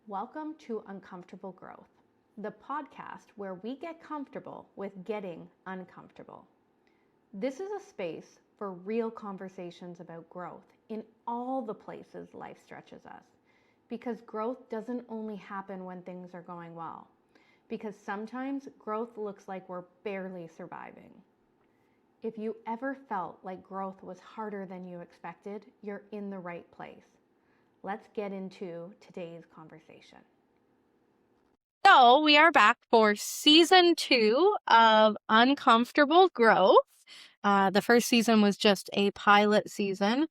Welcome to Uncomfortable Growth, the podcast where we get comfortable with getting uncomfortable. This is a space for real conversations about growth in all the places life stretches us. Because growth doesn't only happen when things are going well. Because sometimes growth looks like we're barely surviving. If you ever felt like growth was harder than you expected, you're in the right place. Let's get into today's conversation. So we are back for season 2 of Uncomfortable Growth. The first season was just a pilot season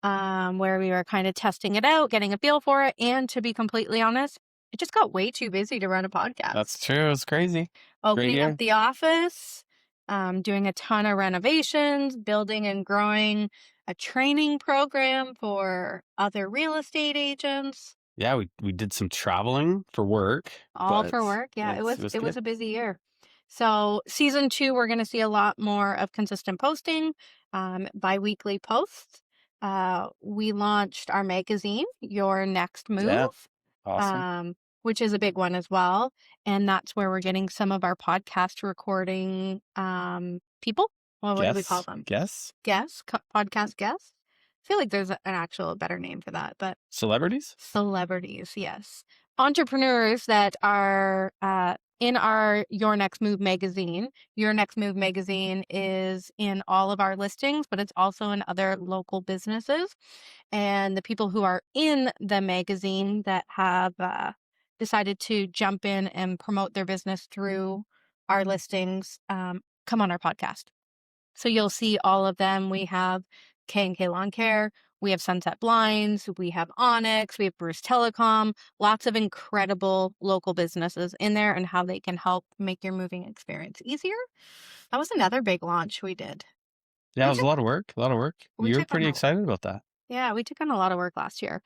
where we were kind of testing it out, getting a feel for it. And to be completely honest, it just got way too busy to run a podcast. That's true. It was crazy. Opening up the office, doing a ton of renovations, building and growing a training program for other real estate agents. Yeah, we did some traveling for work. All for work. Yeah, it was a busy year. So season 2, we're going to see a lot more of consistent posting, bi-weekly posts. We launched our magazine, Your Next Move, Yeah, awesome. which is a big one as well. And that's where we're getting some of our podcast recording people. Well, what do we call them? Guests? Podcast guests. I feel like there's an actual better name for that, but Celebrities? Celebrities, yes. Entrepreneurs that are in our Your Next Move magazine. Your Next Move magazine is in all of our listings, but it's also in other local businesses. And the people who are in the magazine that have decided to jump in and promote their business through our listings come on our podcast. So you'll see all of them. We have K&K Lawn Care, we have Sunset Blinds, we have Onyx, we have Bruce Telecom, lots of incredible local businesses in there and how they can help make your moving experience easier. That was another big launch we did. Yeah, it was a lot of work. You were pretty excited about that. Yeah, we took on a lot of work last year.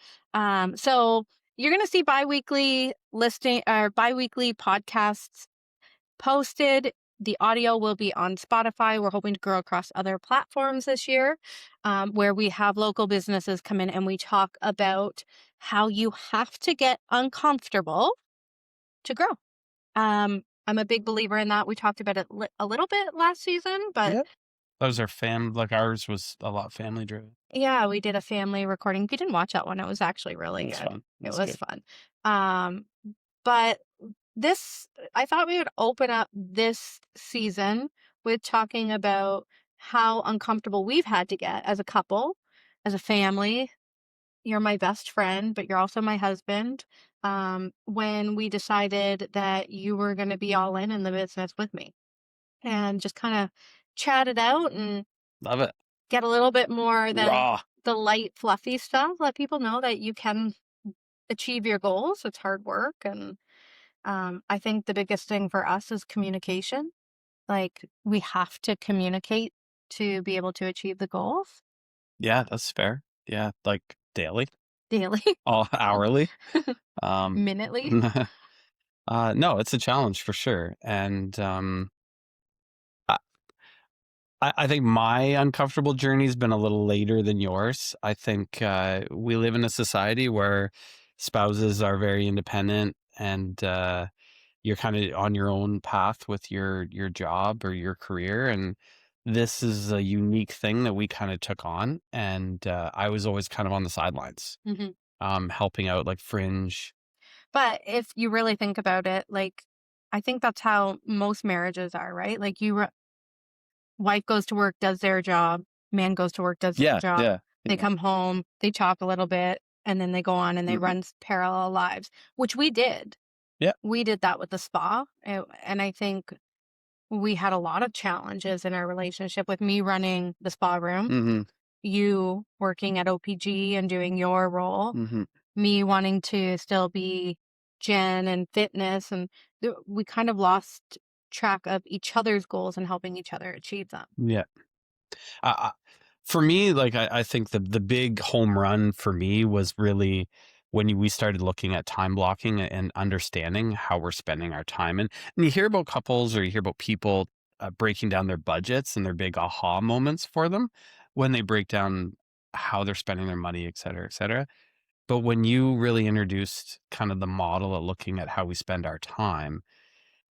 So you're going to see bi-weekly podcasts posted. The audio will be on Spotify. We're hoping to grow across other platforms this year, where we have local businesses come in and we talk about how you have to get uncomfortable to grow. I'm a big believer in that. We talked about it a little bit last season, but those are ours was a lot family driven. Yeah, we did a family recording. If you didn't watch that one, it was actually really good. Fun. It was fun. But I thought we would open up this season with talking about how uncomfortable we've had to get as a couple, as a family. You're my best friend, but you're also my husband. When we decided that you were going to be all in the business with me, and just kind of chat it out and love it. Get a little bit more than raw, the light, fluffy stuff. Let people know that you can achieve your goals. It's hard work. And I think the biggest thing for us is communication. Like, we have to communicate to be able to achieve the goals. Yeah, that's fair. Yeah, like daily. All hourly. Minutely. No, it's a challenge for sure. And I think my uncomfortable journey has been a little later than yours. I think we live in a society where spouses are very independent and you're kind of on your own path with your job or your career. And this is a unique thing that we kind of took on. And I was always kind of on the sidelines, helping out like fringe. But if you really think about it, like, I think that's how most marriages are, right? Like, wife goes to work, does their job. Man goes to work, does their job. Yeah. They come home, they talk a little bit, and then they go on and they run parallel lives, which we did. Yeah. We did that with the spa. And I think we had a lot of challenges in our relationship with me running the spa room, you working at OPG and doing your role, me wanting to still be Jenn and fitness. And we kind of lost track of each other's goals and helping each other achieve them. Yeah. For me, like, I think the big home run for me was really when we started looking at time blocking and understanding how we're spending our time. And you hear about couples or you hear about people breaking down their budgets and their big aha moments for them when they break down how they're spending their money, et cetera, et cetera. But when you really introduced kind of the model of looking at how we spend our time,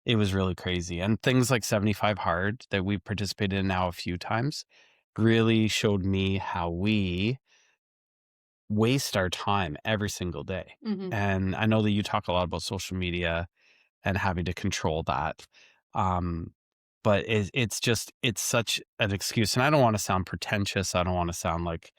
it was really crazy. And things like 75 Hard that we participated in now a few times really showed me how we waste our time every single day. Mm-hmm. And I know that you talk a lot about social media and having to control that. But it's such an excuse. And I don't want to sound pretentious. I don't want to sound like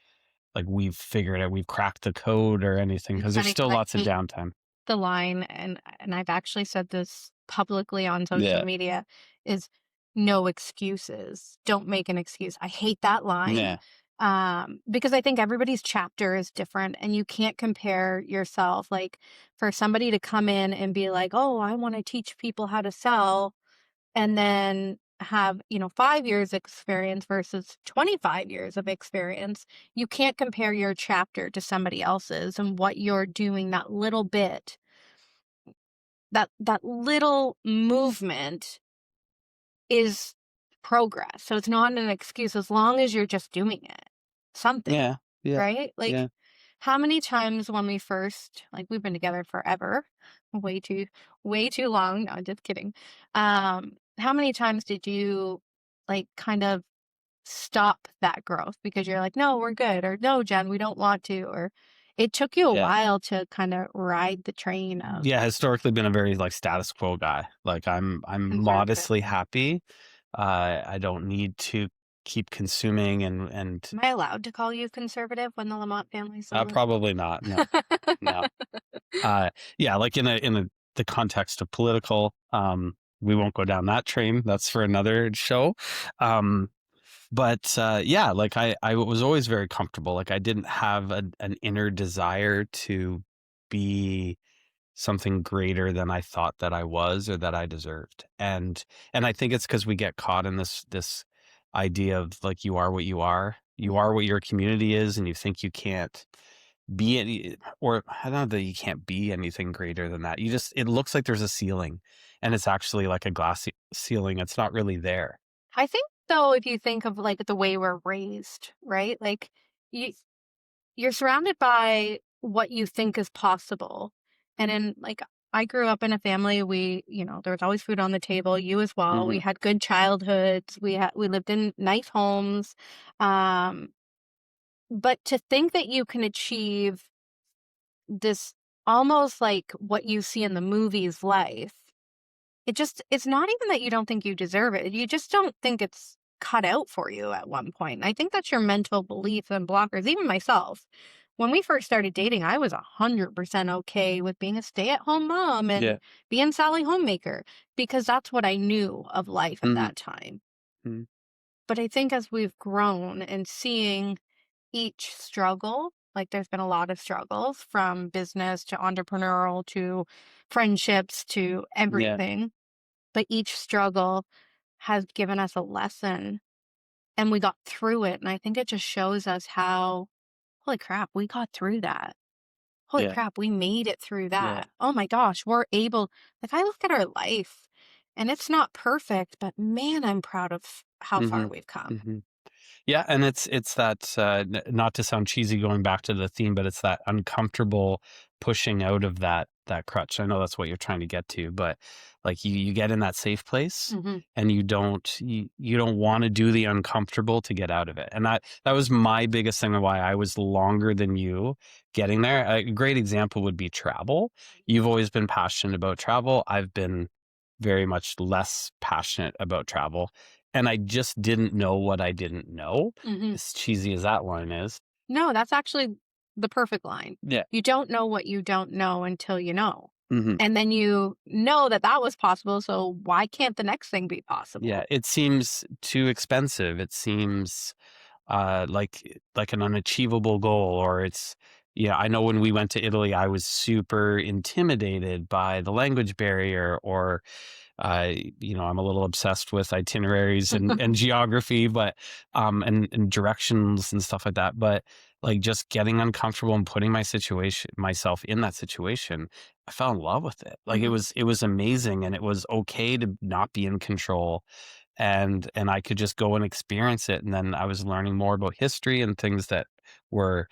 we've figured it, we've cracked the code or anything, It's because there's funny still because I lots of hate downtime. the line, and I've actually said this publicly on social Yeah. media, is no excuses. Don't make an excuse. I hate that line. Yeah. Because I think everybody's chapter is different and you can't compare yourself. Like for somebody to come in and be like, oh, I want to teach people how to sell, and then have 5 years experience versus 25 years of experience. You can't compare your chapter to somebody else's, and what you're doing, that little bit, that little movement is progress. So it's not an excuse as long as you're just doing it, something, Yeah. Yeah. right? Like Yeah. how many times when we first, like, we've been together forever, way too long. No, just kidding. How many times did you like kind of stop that growth because you're like, no, we're good, or no, Jen, we don't want to, or it took you a Yeah. while to kind of ride the train of Yeah. Historically been a very like status quo guy. Like I'm conservative? modestly happy. I don't need to keep consuming and Am I allowed to call you conservative when the Lamont family's still listening? probably not. No. No. Yeah, like in the context of political, we won't go down that train. That's for another show. But yeah, like I was always very comfortable. Like I didn't have an inner desire to be something greater than I thought that I was or that I deserved. And I think it's because we get caught in this idea of like you are what you are. You are what your community is, and you think you can't be any, or I don't know that you can't be anything greater than that. It looks like there's a ceiling, and it's actually like a glass ceiling. It's not really there. I think though, if you think of like the way we're raised, right? Like you you're surrounded by what you think is possible. And in like I grew up in a family, there was always food on the table, you as well. We Hmm. had good childhoods. We lived in nice homes. Um, but to think that you can achieve this almost like what you see in the movies life, it's not even that you don't think you deserve it. You just don't think it's cut out for you at one point. And I think that's your mental beliefs and blockers. Even myself, when we first started dating, I was 100% okay with being a stay-at-home mom and Yeah. being Sally homemaker because that's what I knew of life at Hmm. that time. Hmm. But I think as we've grown and seeing each struggle, like there's been a lot of struggles from business to entrepreneurial to friendships to Yeah. everything, but each struggle has given us a lesson and we got through it. And I think it just shows us how, holy crap, we got through that. Holy Yeah. crap, we made it through Yeah. that. Oh my gosh, we're able, like, I look at our life and it's not perfect, but man, I'm proud of how Hmm. far we've come. Hmm. Yeah, and it's that not to sound cheesy, going back to the theme, but it's that uncomfortable pushing out of that crutch. I know that's what you're trying to get to, but like you get in that safe place, Hmm. and you don't want to do the uncomfortable to get out of it. And that was my biggest thing of why I was longer than you getting there. A great example would be travel. You've always been passionate about travel. I've been very much less passionate about travel. And I just didn't know what I didn't know, Hmm. as cheesy as that line is. No, that's actually the perfect line. Yeah. You don't know what you don't know until you know. Hmm. And then you know that that was possible. So why can't the next thing be Yeah. possible? It seems too expensive. It seems like an unachievable goal, or it's, yeah, I know when we went to Italy, I was super intimidated by the language barrier, or I'm a little obsessed with itineraries and geography, but and directions and stuff like that. But like just getting uncomfortable and putting myself in that situation, I fell in love with it. Like Hmm. it was amazing, and it was okay to not be in control, and I could just go and experience it. And then I was learning more about history and things that were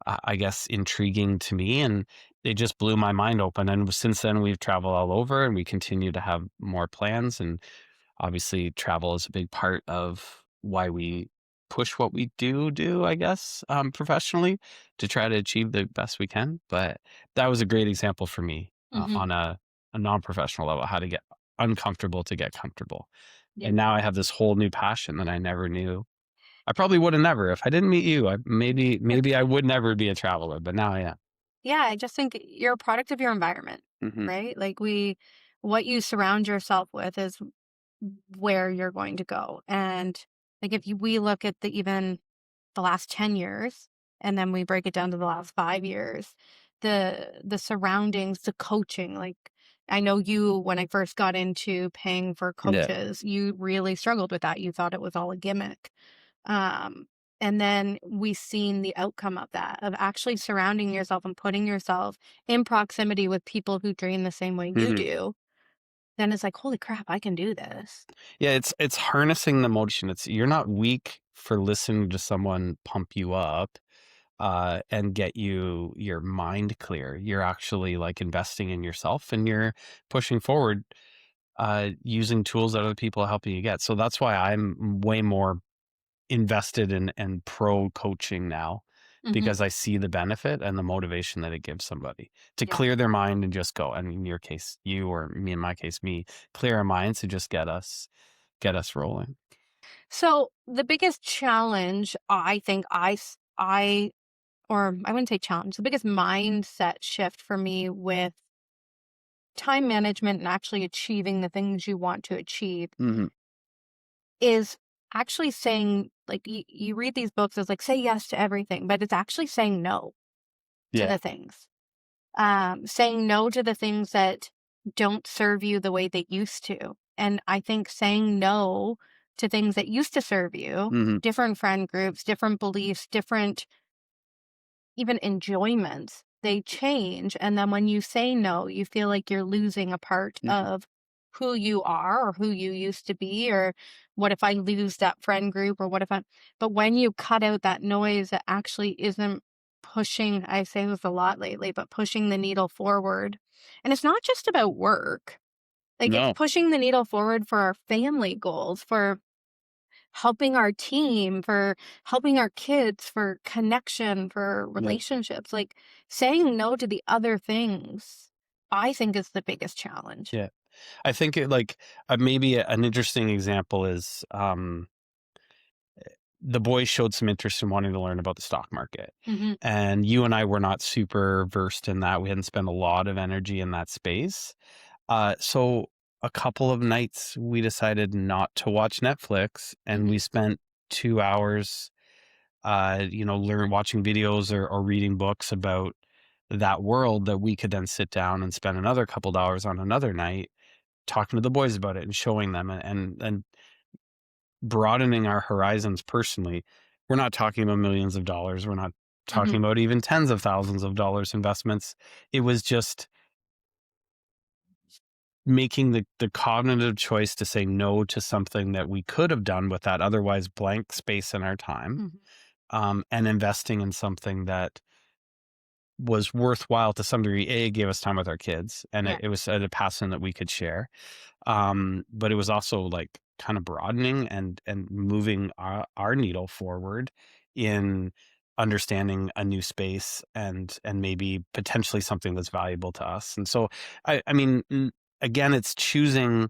I guess, intriguing to me, and it just blew my mind open. And since then, we've traveled all over, and we continue to have more plans. And obviously, travel is a big part of why we push what we do, I guess, professionally, to try to achieve the best we can. But that was a great example for me Hmm. on a non-professional level, how to get uncomfortable to get comfortable. Yeah. And now I have this whole new passion that I never knew. I probably would have never, if I didn't meet you. Maybe I would never be a traveler, but now I am. Yeah, I just think you're a product of your environment, Hmm. right? Like what you surround yourself with is where you're going to go. And like we look at even the last 10 years and then we break it down to the last 5 years, the surroundings, the coaching, like I know you, when I first got into paying for Yeah. coaches, you really struggled with that. You thought it was all a gimmick. Um, and then we seen the outcome of that, of actually surrounding yourself and putting yourself in proximity with people who dream the same way you Hmm. do. Then it's like, holy crap, I can do this. Yeah, it's harnessing the motivation. It's You're not weak for listening to someone pump you up and get your mind clear. You're actually like investing in yourself, and you're pushing forward using tools that other people are helping you get. So that's why I'm way more invested in and pro coaching now, Hmm. because I see the benefit and the motivation that it gives somebody to Yeah. clear their mind and just go. And in your case, you, or me, in my case, me, clear our minds to just get us rolling. So the biggest challenge I think or I wouldn't say challenge, the biggest mindset shift for me with time management and actually achieving the things you want to achieve Hmm. is actually saying, like, you read these books as like, say yes to everything, but it's actually saying no to Yeah. the things. Saying no to the things that don't serve you the way they used to. And I think saying no to things that used to serve you, Hmm. different friend groups, different beliefs, different even enjoyments, they change. And then when you say no, you feel like you're losing a part Hmm. of who you are or who you used to be, or what if I lose that friend group, or what if but when you cut out that noise that actually isn't pushing, I say this a lot lately, but pushing the needle forward. And it's not just about work. Like it's No. pushing the needle forward for our family goals, for helping our team, for helping our kids, for connection, for Yeah. relationships. Like saying no to the other things, I think is the biggest challenge. Yeah. I think maybe an interesting example is the boys showed some interest in wanting to learn about the stock market. Hmm. And you and I were not super versed in that. We hadn't spent a lot of energy in that space. So a couple of nights we decided not to watch Netflix, and Hmm. we spent 2 hours, watching videos or reading books about that world, that we could then sit down and spend another couple of hours on another night talking to the boys about it and showing them, and broadening our horizons personally. We're not talking about millions of dollars. We're not talking Hmm. about even tens of thousands of dollars investments. It was just making the cognitive choice to say no to something that we could have done with that otherwise blank space in our time, Hmm. and investing in something that was worthwhile to some degree. It gave us time with our kids, and it, Yeah. it was a passion that we could share. But it was also like kind of broadening and moving our needle forward in understanding a new space, and maybe potentially something that's valuable to us. And so I mean, again, it's choosing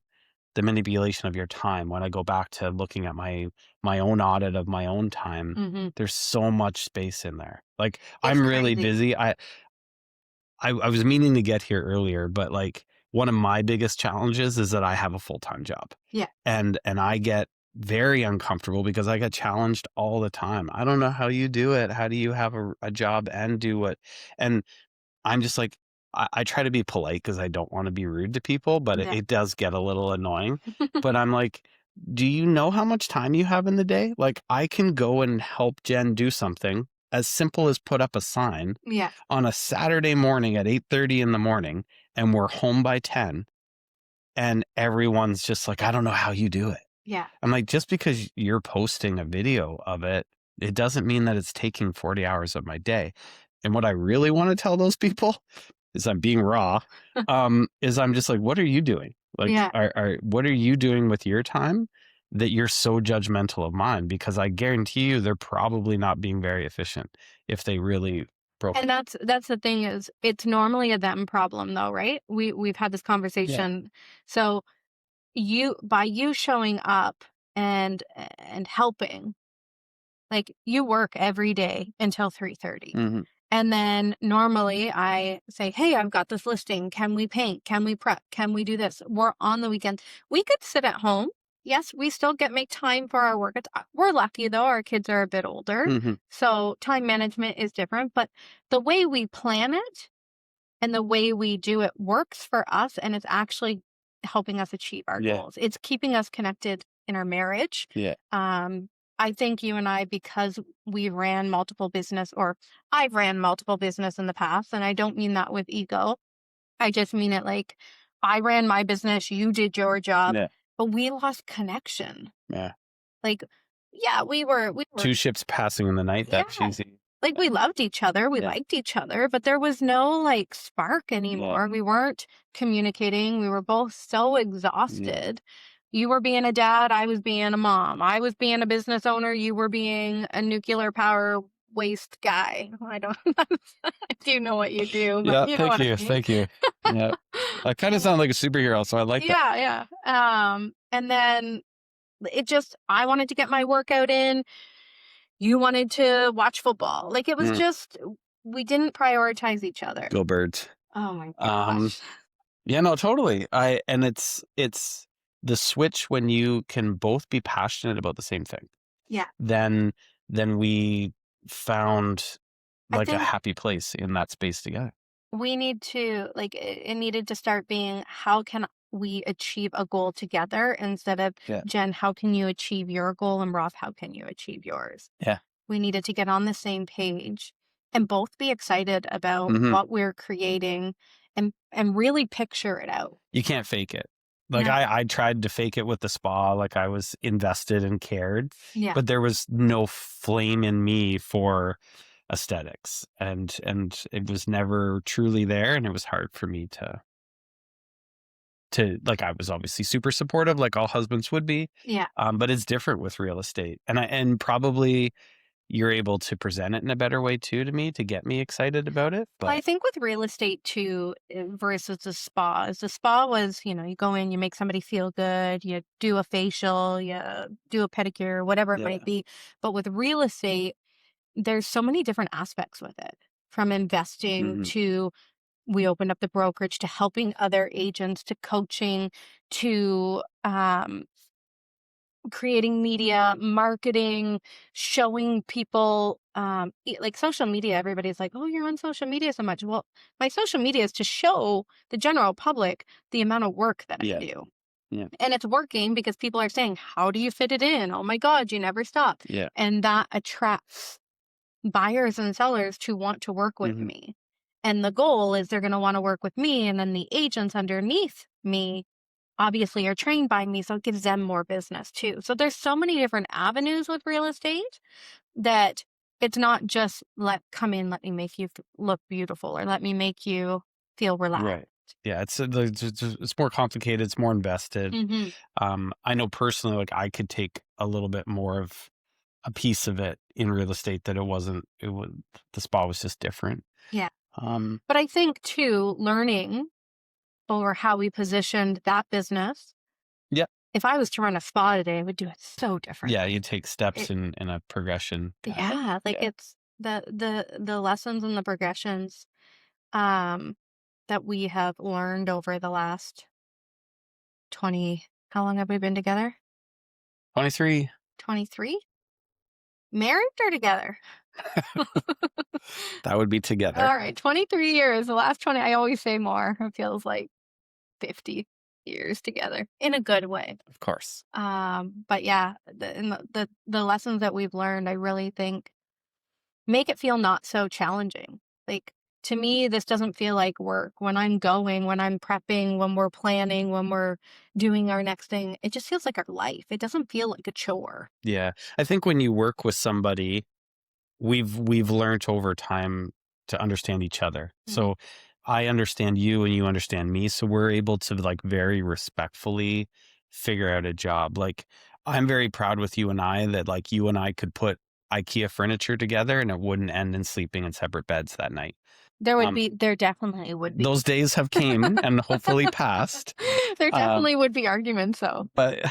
the manipulation of your time. When I go back to looking at my own audit of my own time, Hmm. there's so much space in there. Like, It's I'm really crazy. busy. I was meaning to get here earlier, but like, one of my biggest challenges is that I have a full-time job, Yeah. and I get very uncomfortable because I get challenged all the time. I don't know how you do it. How do you have a job and do what? And I'm just like, I try to be polite because I don't want to be rude to people, but it, Yeah. it does get a little annoying. But I'm like, do you know how much time you have in the day? Like, I can go and help Jen do something as simple as put up a sign Yeah. on a Saturday morning at 8:30 in the morning, and we're home by 10, and everyone's just like, I don't know how you do it. Yeah. I'm like, just because you're posting a video of it it doesn't mean that it's taking 40 hours of my day. And what I really want to tell those people is, I'm being raw, is I'm just like, what are you doing? Like, what are you doing with your time that you're so judgmental of mine? Because I guarantee you they're probably not being very efficient if they really broke it. And that's the thing, is it's normally a them problem though, right? We've had this conversation. So by you showing up and helping, like, you work every day until 3:30. Mm-hmm. And then normally I say, hey, I've got this listing. Can we paint? Can we prep? Can we do this? We're on the weekend. We could sit at home. Yes, we still make time for our work. We're lucky though, our kids are a bit older. Mm-hmm. So time management is different. But the way we plan it and the way we do it works for us, and it's actually helping us achieve our goals. It's keeping us connected in our marriage. I think you and I, because we ran multiple business, or I've ran multiple business in the past, and I don't mean that with ego. I just mean it like, I ran my business, you did your job, but we lost connection. Like, we were two ships passing in the night, that cheesy. Like, we loved each other, we liked each other, but there was no like spark anymore. We weren't communicating. We were both so exhausted. You were being a dad, I was being a mom. I was being a business owner, you were being a nuclear power waste guy. I don't do you know what you do? But Thank you. Yeah. I kind of sound like a superhero, so I like that. And then I wanted to get my workout in. You wanted to watch football. Like, it was just, we didn't prioritize each other. Go Birds. Oh my gosh. Yeah, no, totally. And it's the switch when you can both be passionate about the same thing. Then we found like a happy place in that space together. We need to, like, it needed to start being, how can we achieve a goal together, instead of, Jen, how can you achieve your goal, and Roth, how can you achieve yours? We needed to get on the same page and both be excited about what we're creating, and really picture it out. You can't fake it. Like, I tried to fake it with the spa. Like, I was invested and cared, but there was no flame in me for aesthetics, and it was never truly there. And it was hard for me to like, I was obviously super supportive, like all husbands would be. But it's different with real estate, and probably you're able to present it in a better way too, to me, to get me excited about it. But I think with real estate too, versus the spa was, you go in, you make somebody feel good, you do a facial, you do a pedicure, whatever it might be. But with real estate, there's so many different aspects with it, from investing to, we opened up the brokerage, to helping other agents, to coaching, to creating media, marketing, showing people, like social media. Everybody's like, oh, you're on social media so much. Well, my social media is to show the general public the amount of work that I do. And it's working, because people are saying, how do you fit it in? Oh my God, you never stop. And that attracts buyers and sellers to want to work with me. And the goal is, they're going to want to work with me, and then the agents underneath me obviously are trained by me, so it gives them more business too. So there's so many different avenues with real estate, that it's not just come in, let me make you look beautiful, or let me make you feel relaxed. Right. Yeah, it's more complicated. It's more invested. I know personally, like, I could take a little bit more of a piece of it in real estate, that the spa was just different. But I think too, learning over how we positioned that business. If I was to run a spa today, I would do it so different. You take steps in a progression. It's the lessons and the progressions that we have learned over the last 20, how long have we been together? 23. 23? Married or together? That would be together. All right, 23 years. The last 20, I always say more. It feels like 50 years together, in a good way. Of course. But yeah, the lessons that we've learned, I really think, make it feel not so challenging. Like, to me, this doesn't feel like work. When I'm going, when I'm prepping, when we're planning, when we're doing our next thing, it just feels like our life. It doesn't feel like a chore. Yeah. I think when you work with somebody, we've learned over time to understand each other. So I understand you and you understand me. So we're able to like very respectfully figure out a job. Like I'm very proud with you and I that like you and I could put IKEA furniture together and it wouldn't end in sleeping in separate beds that night. There definitely would be. Those days have came and hopefully passed. There definitely would be arguments, though. But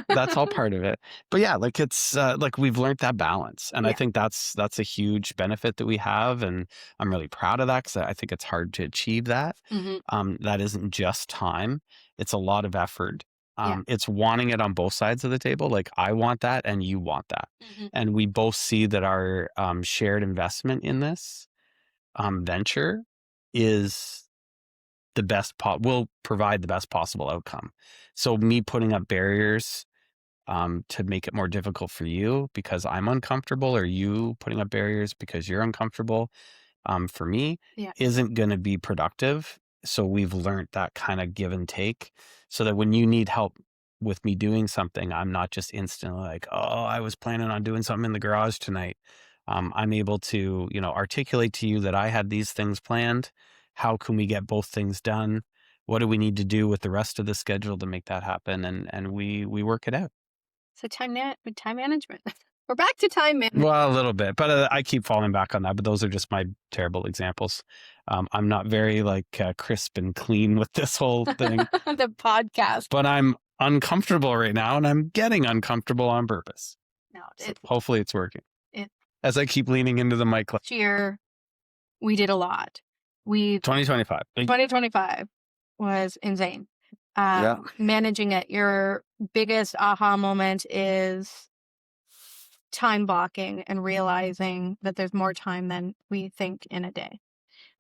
that's all part of it. But yeah, like it's like we've learned that balance, and I think that's a huge benefit that we have, and I'm really proud of that because I think it's hard to achieve that. That isn't just time; it's a lot of effort. It's wanting it on both sides of the table. Like I want that, and you want that, and we both see that our shared investment in this venture is the best will provide the best possible outcome. So me putting up barriers to make it more difficult for you because I'm uncomfortable, or you putting up barriers because you're uncomfortable, for me isn't going to be productive. So we've learned that kind of give and take, so that when you need help with me doing something, I'm not just instantly like, oh, I was planning on doing something in the garage tonight. I'm able to, articulate to you that I had these things planned. How can we get both things done? What do we need to do with the rest of the schedule to make that happen? And we work it out. So time management. We're back to time management. Well, a little bit, but I keep falling back on that. But those are just my terrible examples. I'm not very crisp and clean with this whole thing. The podcast. But I'm uncomfortable right now, and I'm getting uncomfortable on purpose. No, so hopefully it's working. As I keep leaning into the mic. Last year, we did a lot. 2025 was insane. Managing it. Your biggest aha moment is time blocking and realizing that there's more time than we think in a day.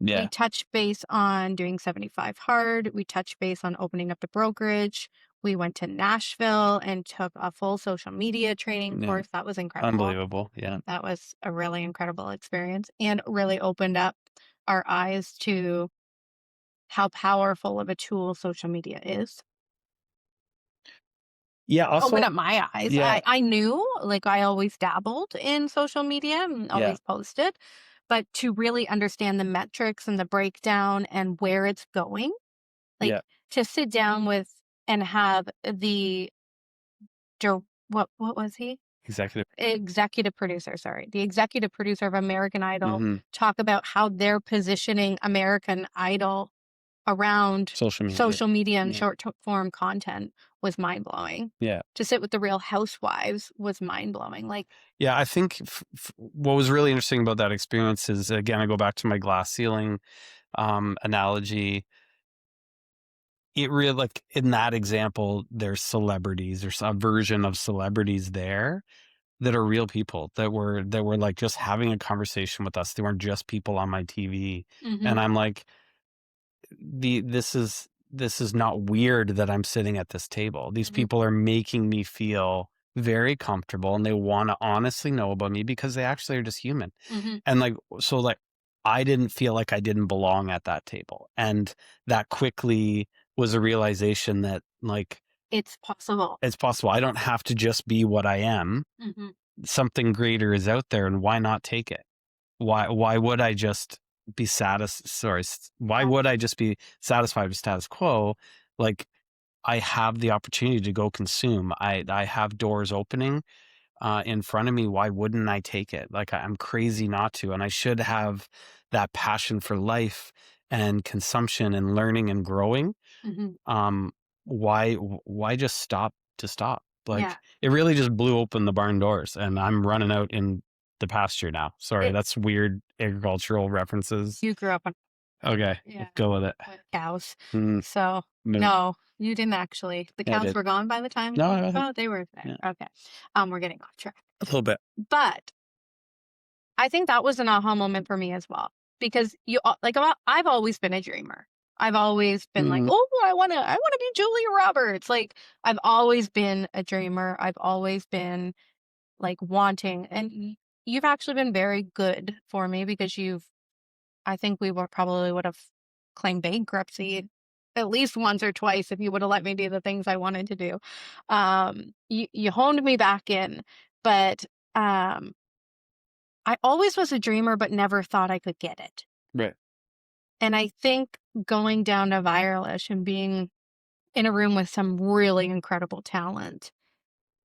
Yeah. We touched base on doing 75 hard. We touched base on opening up the brokerage. We went to Nashville and took a full social media training course. That was incredible. Unbelievable. Yeah. That was a really incredible experience and really opened up our eyes to how powerful of a tool social media is. Yeah. Also, opened up my eyes. Yeah. I knew, like I always dabbled in social media and always posted, but to really understand the metrics and the breakdown and where it's going, to sit down with and have the what was he? Executive producer, the executive producer of American Idol talk about how they're positioning American Idol around social media and short form content was mind blowing. Yeah. To sit with the Real Housewives was mind blowing. I think what was really interesting about that experience is, again, I go back to my glass ceiling analogy. It really, in that example, there's celebrities, there's a version of celebrities there that are real people that were just having a conversation with us. They weren't just people on my TV. And I'm like, this is not weird that I'm sitting at this table. These people are making me feel very comfortable, and they want to honestly know about me because they actually are just human. And I didn't feel like I didn't belong at that table. And that quickly was a realization that it's possible. It's possible. I don't have to just be what I am. Something greater is out there, and why not take it? Why would I just be why would I just be satisfied with status quo? I have the opportunity to go consume. I have doors opening in front of me. Why wouldn't I take it? I'm crazy not to. And I should have that passion for life and consumption and learning and growing. Why just stop to stop? It really just blew open the barn doors, and I'm running out in the pasture now. Sorry, that's weird agricultural references. You grew up on. Okay, go with it. Cows. So no, you didn't actually. The cows were gone by the time. No, they were there. Yeah. Okay, we're getting off track a little bit, but I think that was an aha moment for me as well, because I've always been a dreamer. I've always been I want to be Julia Roberts. I've always been a dreamer. I've always been wanting, and you've actually been very good for me because you've I think we probably would have claimed bankruptcy at least once or twice if you would have let me do the things I wanted to do. You honed me back in, but I always was a dreamer, but never thought I could get it. Right. And I think going down to Viralish and being in a room with some really incredible talent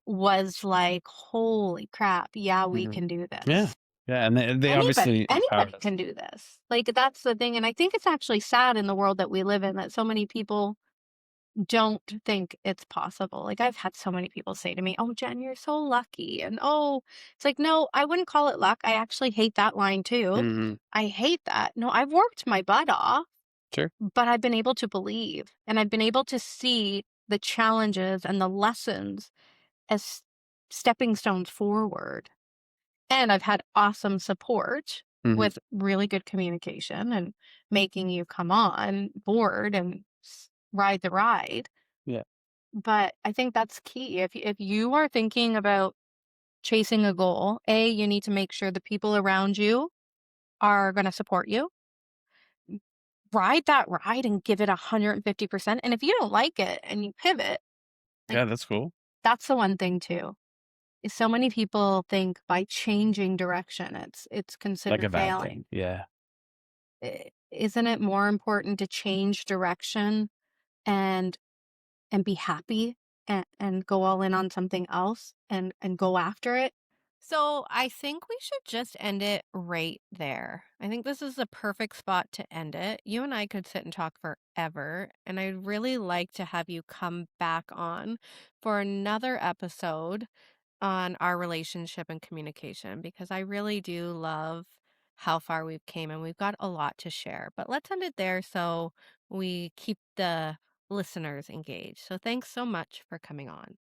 was like, holy crap, yeah, we Mhm. can do this. Yeah. Yeah. And they obviously empowered Anybody us. can do this. Like, that's the thing. And I think it's actually sad in the world that we live in that so many people don't think it's possible. Like, I've had so many people say to me, "Oh, Jenn, you're so lucky." And it's like, no, I wouldn't call it luck. I actually hate that line too. Mm-hmm. I hate that. No, I've worked my butt off, Sure. but I've been able to believe and I've been able to see the challenges and the lessons as stepping stones forward. And I've had awesome support Mhm. with really good communication and making you come on board and ride the ride. Yeah. But I think that's key. If you are thinking about chasing a goal, you need to make sure the people around you are going to support you. Ride that ride and give it 150%. And if you don't like it and you pivot, like, Yeah, that's cool. that's the one thing too. Is so many people think by changing direction, it's Like considered a bad failing. thing. Yeah. Isn't it more important to change direction and be happy and go all in on something else and go after it? So I think we should just end it right there. I think this is the perfect spot to end it. You and I could sit and talk forever, and I'd really like to have you come back on for another episode on our relationship and communication because I really do love how far we've came and we've got a lot to share. But let's end it there so we keep the listeners engaged. So thanks so much for coming on.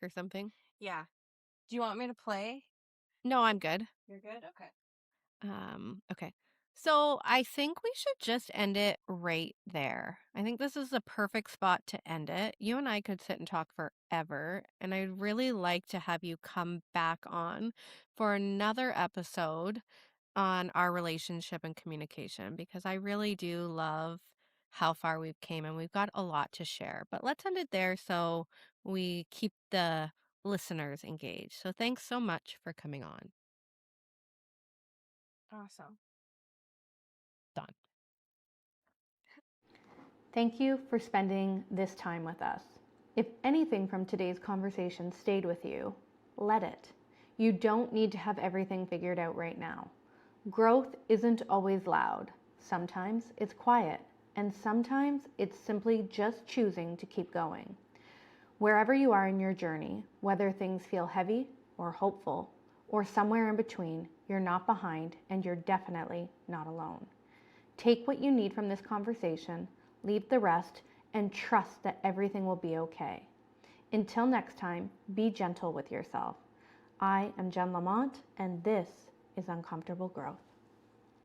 or something? Yeah. Do you want me to play? No, I'm good. You're good? Okay. Okay. So I think we should just end it right there. I think this is the perfect spot to end it. You and I could sit and talk forever, and I'd really like to have you come back on for another episode on our relationship and communication because I really do love how far we've came and we've got a lot to share. But let's end it there so we keep the listeners engaged. So thanks so much for coming on. Awesome. Done. Thank you for spending this time with us. If anything from today's conversation stayed with you, let it. You don't need to have everything figured out right now. Growth isn't always loud. Sometimes it's quiet, and sometimes it's simply just choosing to keep going. Wherever you are in your journey, whether things feel heavy or hopeful, or somewhere in between, you're not behind and you're definitely not alone. Take what you need from this conversation, leave the rest, and trust that everything will be okay. Until next time, be gentle with yourself. I am Jenn Lamont, and this is Uncomfortable Growth.